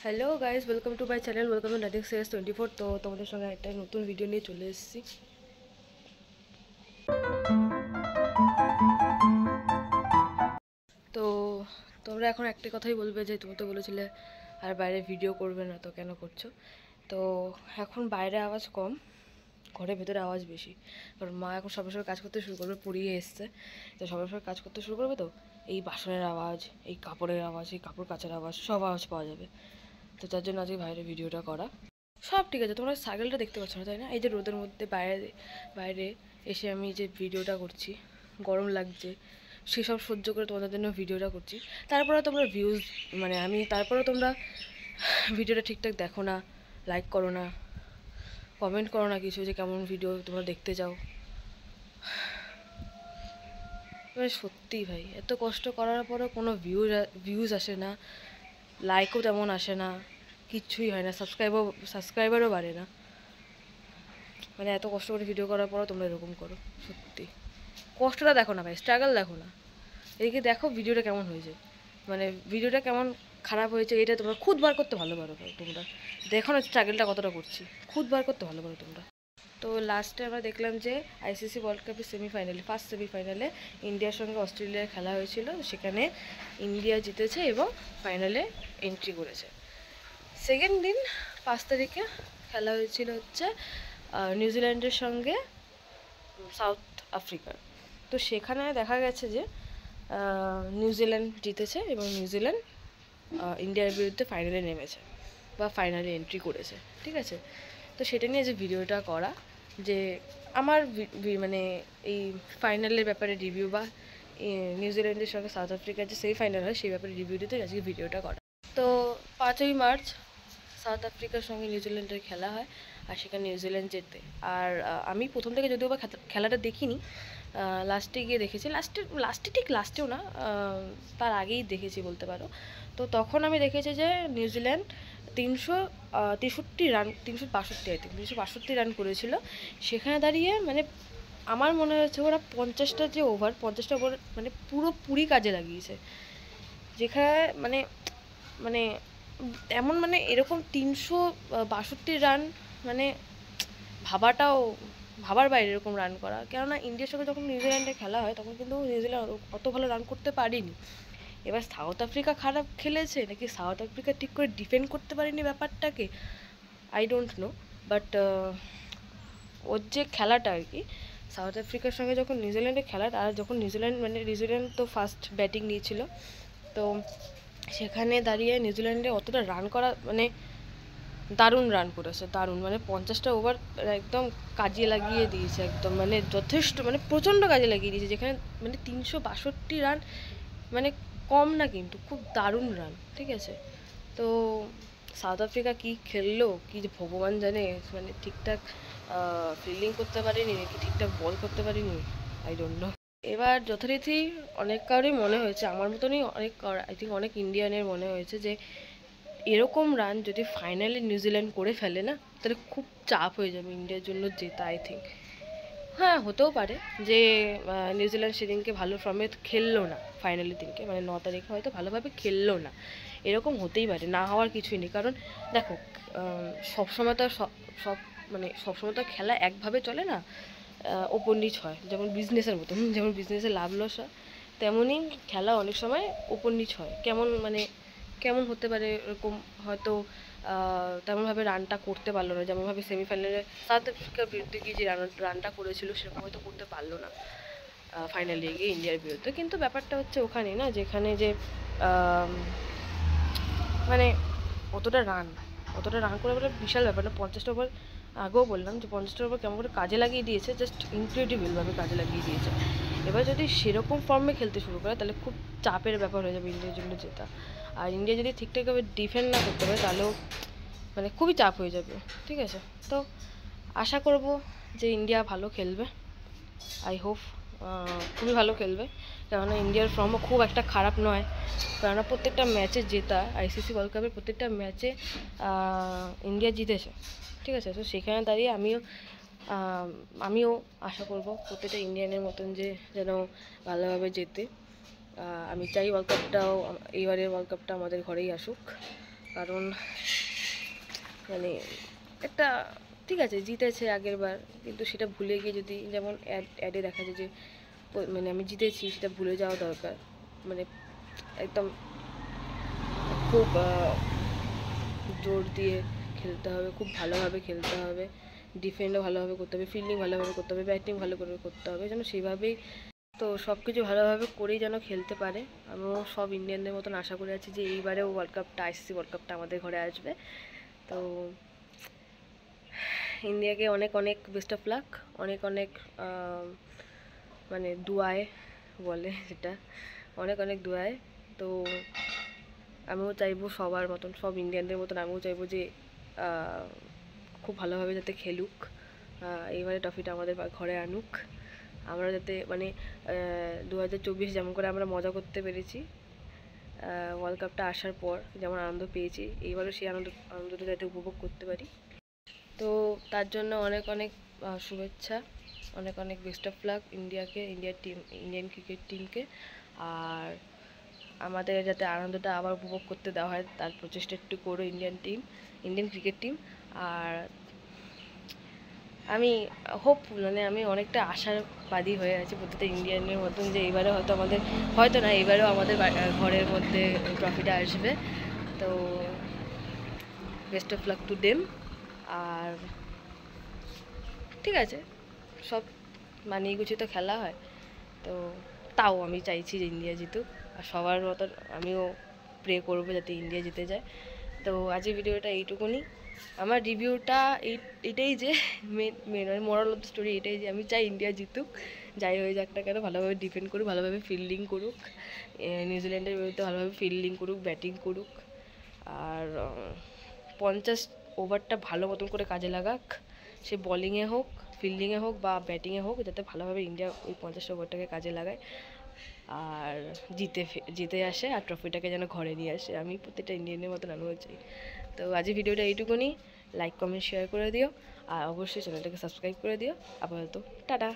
Hello guys, welcome to my channel, welcome to knighting series 24। তো তোমাদের সঙ্গে একটা নতুন ভিডিও নিয়ে চলে এসেছি। তো তোমরা এখন একটা কথাই বলবে যে তুমি তো বলেছিলে আর বাইরে ভিডিও করবে না, তো কেন করছো? তো এখন বাইরে আওয়াজ কম, ঘরের ভেতরে আওয়াজ বেশি, কারণ মা এখন সবার সঙ্গে কাজ করতে শুরু করবে, পড়িয়ে এসছে। তো সবার সঙ্গে কাজ করতে শুরু করবে, তো এই বাসনের আওয়াজ, এই কাপড়ের আওয়াজ, এই কাপড় কাচার আওয়াজ, সব আওয়াজ পাওয়া যাবে। তো তার জন্য আজকে বাইরে ভিডিওটা করা। সব ঠিক আছে, তোমরা সাইকেলটা দেখতে পাচ্ছ না তাই না? এই যে রোদের মধ্যে বাইরে বাইরে এসে আমি যে ভিডিওটা করছি, গরম লাগছে সেসব সহ্য করে তোমাদের জন্য ভিডিওটা করছি। তারপরে তোমরা ভিউজ তারপরে তোমরা ভিডিওটা ঠিকঠাক দেখো না, লাইক করো না, কমেন্ট করো না কিছু, যে কেমন ভিডিও তোমরা দেখতে চাও। মানে সত্যিই ভাই, এত কষ্ট করার পরেও কোনো ভিউজ আসে না, লাইকও তেমন আসে না, কিচ্ছুই হয় না, সাবস্ক্রাইবারও বাড়ে না। মানে এত কষ্ট করে ভিডিও করার পরও তোমরা এরকম করো। সত্যি কষ্টটা দেখো না ভাই, স্ট্রাগল দেখো না। এদিকে দেখো ভিডিওটা কেমন হয়েছে, মানে ভিডিওটা কেমন খারাপ হয়েছে এটা তোমরা খুদ বার করতে ভালো পারো। তোমরা দেখো না স্ট্রাগলটা কতটা করছি, খুদ বার করতে ভালো পারো তোমরা। তো লাস্টে আমরা দেখলাম যে আইসিসি ওয়ার্ল্ড কাপের ফার্স্ট সেমিফাইনালে ইন্ডিয়ার সঙ্গে অস্ট্রেলিয়ার খেলা হয়েছিল, সেখানে ইন্ডিয়া জিতেছে এবং ফাইনালে এন্ট্রি করেছে। সেকেন্ড দিন 5 তারিখে খেলা হয়েছিল হচ্ছে নিউজিল্যান্ডের সঙ্গে সাউথ আফ্রিকার। তো সেখানে দেখা গেছে যে নিউজিল্যান্ড জিতেছে এবং নিউজিল্যান্ড ইন্ডিয়ার বিরুদ্ধে ফাইনালে নেমেছে বা ফাইনালে এন্ট্রি করেছে। ঠিক আছে, তো সেটা নিয়ে যে ভিডিওটা করা, যে আমার মানে এই ফাইনালের ব্যাপারে রিভিউ বা নিউজিল্যান্ডের সঙ্গে সাউথ আফ্রিকার যে সেই ফাইনাল হয় সেই ব্যাপারে রিভিউ দিতে আজকে ভিডিওটা করা। তো 5ই মার্চ সাউথ আফ্রিকার সঙ্গে নিউজিল্যান্ডের খেলা হয়, আর সেখানে নিউজিল্যান্ড জেতে। আর আমি প্রথম থেকে যদিও বা খেলাটা দেখিনি, লাস্টে গিয়ে দেখেছি, লাস্টেও না, তার আগেই দেখেছি বলতে পারো। তো তখন আমি দেখেছি যে নিউজিল্যান্ড 362 রান করেছিল। সেখানে দাঁড়িয়ে মানে আমার মনে হচ্ছে ওরা 50টা ওভার মানে পুরোপুরি কাজে লাগিয়েছে। যেখানে মানে মানে এমন মানে এরকম 362 রান, মানে ভাবাটাও ভাবার বাইরে এরকম রান করা। কেননা ইন্ডিয়ার সঙ্গে যখন নিউজিল্যান্ডে খেলা হয় তখন কিন্তু নিউজিল্যান্ড অত ভালো রান করতে পারেনি। এবার সাউথ আফ্রিকা খারাপ খেলেছে নাকি সাউথ আফ্রিকা ঠিক করে ডিফেন্ড করতে পারেনি ব্যাপারটাকে, আই ডোন্ট নো। বাট ওর যে খেলাটা আর কি, সাউথ আফ্রিকার সঙ্গে যখন নিউজিল্যান্ডে খেলাটা, আর যখন নিউজিল্যান্ড তো ফার্স্ট ব্যাটিং নিয়েছিল, তো সেখানে দাঁড়িয়ে নিউজিল্যান্ডে অতটা রান করা মানে দারুণ রান করেছে, দারুণ, মানে 50টা ওভার একদম কাজে লাগিয়ে দিয়েছে, একদম মানে যথেষ্ট, মানে প্রচণ্ড কাজে লাগিয়ে দিয়েছে। যেখানে মানে 362 রান মানে কম না, কিন্তু খুব দারুণ রান। ঠিক আছে, তো সাউথ আফ্রিকা কি খেললো কি যে ভগবান জানে, মানে ঠিকঠাক ফিল্ডিং করতে পারিনি নাকি ঠিকঠাক বল করতে পারিনি, আই ডোন্ট নো। এবার যথারীতি অনেক কারোরই মনে হয়েছে, আমার মতনই আই থিঙ্ক অনেক ইন্ডিয়ানের মনে হয়েছে যে এরকম রান যদি ফাইনালে নিউজিল্যান্ড করে ফেলে না, তাহলে খুব চাপ হয়ে যাবে ইন্ডিয়ার জন্য জেতা, আই থিঙ্ক। হ্যাঁ, হতেও পারে যে নিউজিল্যান্ড সেদিনকে ভালো ফর্মে খেললো না, ফাইনালের দিনকে মানে 9 তারিখে হয়তো ভালোভাবে খেললো না, এরকম হতেই পারে, না হওয়ার কিছুই নেই। কারণ দেখো, সবসময় তো সব মানে সবসময় তো খেলা একভাবে চলে না, ওপর নিচ হয়, যেমন বিজনেসের মতন, যেমন বিজনেসে লাভ লস হয়, তেমনই খেলা অনেক সময় ওপর নিচ হয়। কেমন হতে পারে এরকম, হয়তো তেমনভাবে রানটা করতে পারলো না, যেমনভাবে সেমিফাইনালে সাউথ আফ্রিকার বিরুদ্ধে গিয়ে যে রানটা করেছিল সেরকম হয়তো করতে পারলো না ফাইনালে গিয়ে ইন্ডিয়ার বিরুদ্ধে। কিন্তু ব্যাপারটা হচ্ছে ওখানেই না, যেখানে যে মানে অতটা রান করে বলে বিশাল ব্যাপার না। 50টা ওভার, আগেও বললাম যে 50টা ওভার কেমন করে কাজে লাগিয়ে দিয়েছে, জাস্ট ইনক্রেডিবলভাবে কাজে লাগিয়ে দিয়েছে। এবার যদি সেরকম ফর্মে খেলতে শুরু করে তাহলে খুব চাপের ব্যাপার হয়ে যাবে ইন্ডিয়ার জন্য জেতা। আর ইন্ডিয়া যদি ঠিকঠাকভাবে ডিফেন্ড না করতে পারে তাহলেও মানে খুবই চাপ হয়ে যাবে। ঠিক আছে, তো আশা করব যে ইন্ডিয়া ভালো খেলবে, আই হোপ খুবই ভালো খেলবে, কেননা ইন্ডিয়ার ফর্মও খুব একটা খারাপ নয়। কেননা প্রত্যেকটা ম্যাচে জেতা, আইসিসি ওয়ার্ল্ড কাপের প্রত্যেকটা ম্যাচে ইন্ডিয়া জিতেছে। ঠিক আছে, তো সেখানে দাঁড়িয়ে আমিও আশা করব প্রত্যেকটা ইন্ডিয়ানের মতন যে যেন ভালোভাবে জেতে। আমি চাই এইবারের ওয়ার্ল্ড কাপটা আমাদের ঘরেই আসুক। কারণ মানে একটা ঠিক আছে জিতেছে আগের বার, কিন্তু সেটা ভুলে গিয়ে যদি যেমন অ্যাডে দেখা যায় যে মানে আমি জিতেছি, সেটা ভুলে যাওয়া দরকার। মানে একদম খুব জোর দিয়ে খেলতে হবে, খুব ভালোভাবে খেলতে হবে, ডিফেন্ডও ভালোভাবে করতে হবে, ফিল্ডিং ভালোভাবে করতে হবে, ব্যাটিং ভালো করে করতে হবে, যেন সেইভাবেই তো সব কিছু ভালোভাবে করেই যেন খেলতে পারে। আমিও সব ইন্ডিয়ানদের মতন আশা করে আছি যে এইবারেও ওয়ার্ল্ড কাপটা, আইসিসি ওয়ার্ল্ড কাপটা আমাদের ঘরে আসবে। তো ইন্ডিয়াকে অনেক অনেক বেস্ট অফ লাক, অনেক অনেক মানে দুয়ায় বলে যেটা, অনেক অনেক দুয়ায়। তো আমিও চাইবো সবার মতন, সব ইন্ডিয়ানদের মতন আমিও চাইবো যে খুব ভালোভাবে যাতে খেলুক, এইবারে ট্রফিটা আমাদের ঘরে আনুক। আমরা যাতে মানে 2024 যেমন করে আমরা মজা করতে পেরেছি ওয়ার্ল্ড কাপটা আসার পর, যেমন আনন্দ পেয়েছি, এইবারও সেই আনন্দটা যাতে উপভোগ করতে পারি। তো তার জন্য অনেক অনেক শুভেচ্ছা, অনেক অনেক বেস্ট অফ লাক ইন্ডিয়াকে, ইন্ডিয়ান ক্রিকেট টিমকে। আর আমাদের যাতে আনন্দটা আবার উপভোগ করতে দেওয়া হয় তার প্রচেষ্টা একটু করো ইন্ডিয়ান ক্রিকেট টিম। আর আমি মানে আমি অনেকটা আশাবাদী হয়ে আছি প্রত্যেকটা ইন্ডিয়ানের মতন, যে এবারে হয়তো না এবারেও আমাদের ঘরের মধ্যে ট্রফিটা আসবে। তো best of luck to them. আর ঠিক আছে, সব মানিয়ে গুছিয়ে তো খেলা হয়, তো তাও আমি চাইছি যে ইন্ডিয়া জিতুক, আর সবার মতন আমিও প্রে করবো যাতে ইন্ডিয়া জিতে যায়। তো আজকের ভিডিওটা এইটুকুনি। আমার রিভিউটা এটাই যে main moral of the story এটাই যে আমি চাই ইন্ডিয়া জিতুক, যাই হয়ে যাক না কেন, ভালোভাবে ডিফেন্ড করুক, ভালোভাবে ফিল্ডিং করুক, নিউজিল্যান্ডের বিরুদ্ধে ভালোভাবে ফিল্ডিং করুক, ব্যাটিং করুক, আর 50 ওভারটা ভালো মতন করে কাজে লাগাক, সে বলিংয়ে হোক, ফিল্ডিংয়ে হোক বা ব্যাটিংয়ে হোক, যাতে ভালোভাবে ইন্ডিয়া ওই 50 ওভারটাকে কাজে লাগায় আর জিতে আসে, আর ট্রফিটাকে যেন ঘরে নিয়ে আসে। আমি প্রত্যেকটা ইন্ডিয়ানের মতন আমিও চাই। তো আজকের ভিডিওটা এইটুকুনি। লাইক কমেন্ট শেয়ার করে দিও, আর অবশ্যই চ্যানেলটাকে সাবস্ক্রাইব করে দিও। আপাতত টাটা।